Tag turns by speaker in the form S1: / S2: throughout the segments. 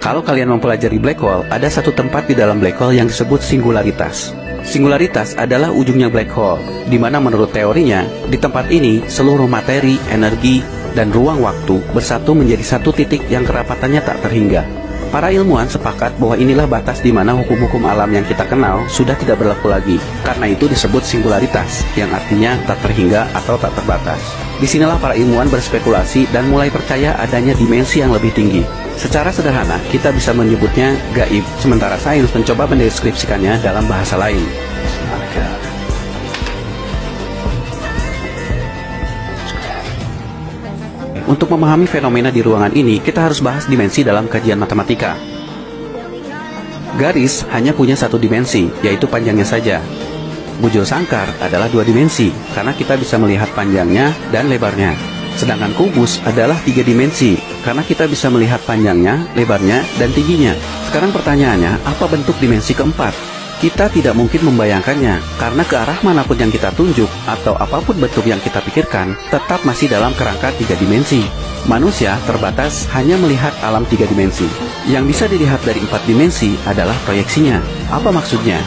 S1: Kalau kalian mempelajari black hole, ada satu tempat di dalam black hole yang disebut singularitas. Singularitas adalah ujungnya black hole, di mana menurut teorinya, di tempat ini seluruh materi, energi, dan ruang waktu bersatu menjadi satu titik yang kerapatannya tak terhingga. Para ilmuwan sepakat bahwa inilah batas di mana hukum-hukum alam yang kita kenal sudah tidak berlaku lagi. Karena itu disebut singularitas, yang artinya tak terhingga atau tak terbatas. Disinilah para ilmuwan berspekulasi dan mulai percaya adanya dimensi yang lebih tinggi. Secara sederhana, kita bisa menyebutnya gaib, sementara sains mencoba mendeskripsikannya dalam bahasa lain. Untuk memahami fenomena di ruangan ini, kita harus bahas dimensi dalam kajian matematika. Garis hanya punya satu dimensi, yaitu panjangnya saja. Bujur sangkar adalah dua dimensi, karena kita bisa melihat panjangnya dan lebarnya. Sedangkan kubus adalah tiga dimensi, karena kita bisa melihat panjangnya, lebarnya, dan tingginya. Sekarang pertanyaannya, apa bentuk dimensi keempat? Kita tidak mungkin membayangkannya, karena ke arah manapun yang kita tunjuk, atau apapun bentuk yang kita pikirkan, tetap masih dalam kerangka tiga dimensi. Manusia terbatas hanya melihat alam tiga dimensi. Yang bisa dilihat dari empat dimensi adalah proyeksinya. Apa maksudnya?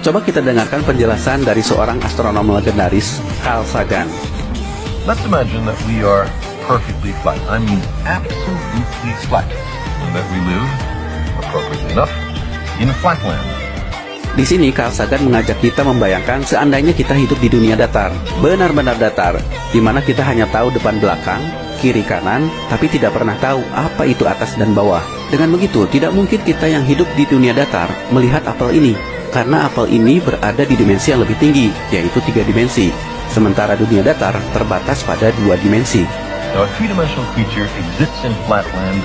S1: Coba kita dengarkan penjelasan dari seorang astronom legendaris, Carl Sagan.
S2: Let's imagine that we are perfectly flat. I mean absolutely flat. And that we live, appropriately enough, in a flat land.
S1: Di sini Carl Sagan mengajak kita membayangkan seandainya kita hidup di dunia datar, benar-benar datar, di mana kita hanya tahu depan belakang, kiri kanan, tapi tidak pernah tahu apa itu atas dan bawah. Dengan begitu, tidak mungkin kita yang hidup di dunia datar melihat apel ini, karena apel ini berada di dimensi yang lebih tinggi, yaitu tiga dimensi. Sementara dunia datar terbatas pada dua dimensi.
S2: Now, a three-dimensional creature exists in flat land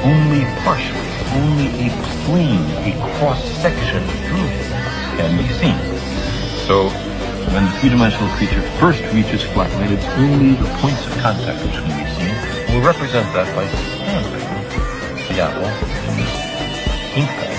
S2: only partially, only a plane, a cross-section through it can be seen. So, when the three-dimensional creature first reaches flat land, it's only the points of contact which can be seen. We'll represent that by stamping the apple in this ink pen.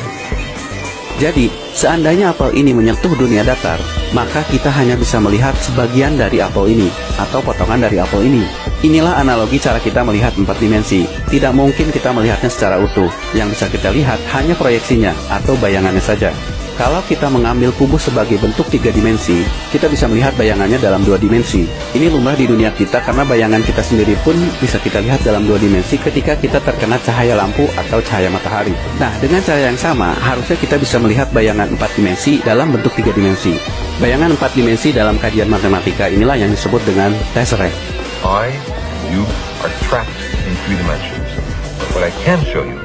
S1: Jadi, seandainya apel ini menyentuh dunia datar, maka kita hanya bisa melihat sebagian dari apel ini, atau potongan dari apel ini. Inilah analogi cara kita melihat empat dimensi. Tidak mungkin kita melihatnya secara utuh. Yang bisa kita lihat hanya proyeksinya, atau bayangannya saja. Kalau kita mengambil kubus sebagai bentuk tiga dimensi, kita bisa melihat bayangannya dalam dua dimensi. Ini lumrah di dunia kita karena bayangan kita sendiri pun bisa kita lihat dalam dua dimensi ketika kita terkena cahaya lampu atau cahaya matahari. Nah, dengan cara yang sama, harusnya kita bisa melihat bayangan empat dimensi dalam bentuk tiga dimensi. Bayangan empat dimensi dalam kajian matematika inilah yang disebut dengan tesseract.
S2: I, you, are trapped in three dimensions. But what I can show you